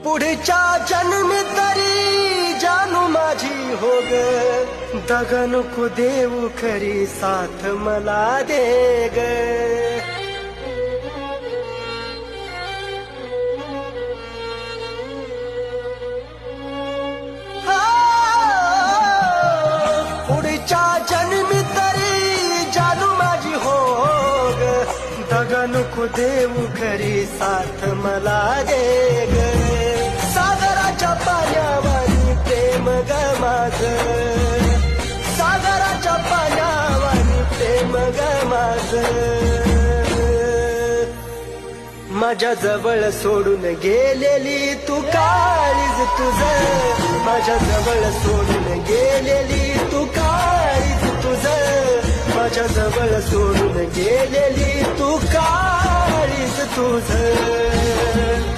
पुढच्या जन्मी तरी जानू माझी हो ग, दगा नको देऊ खरी साथ मला दे ग. पुढच्या जन्मी तरी जानू माझी हो ग, दगा नको देऊ खरी साथ मला दे ग. सागराच्या पाण्यावानी प्रेम ग माझं, सागराच्या पाण्यावानी प्रेम ग माझं. माझ्या जवळ सोडून गेलेली तू काळीज तुझं, माझ्या जवळ सोडून गेलेली तू काळीज तुझं, माझ्या जवळ सोडून गेलेली तू काळीज तुझं.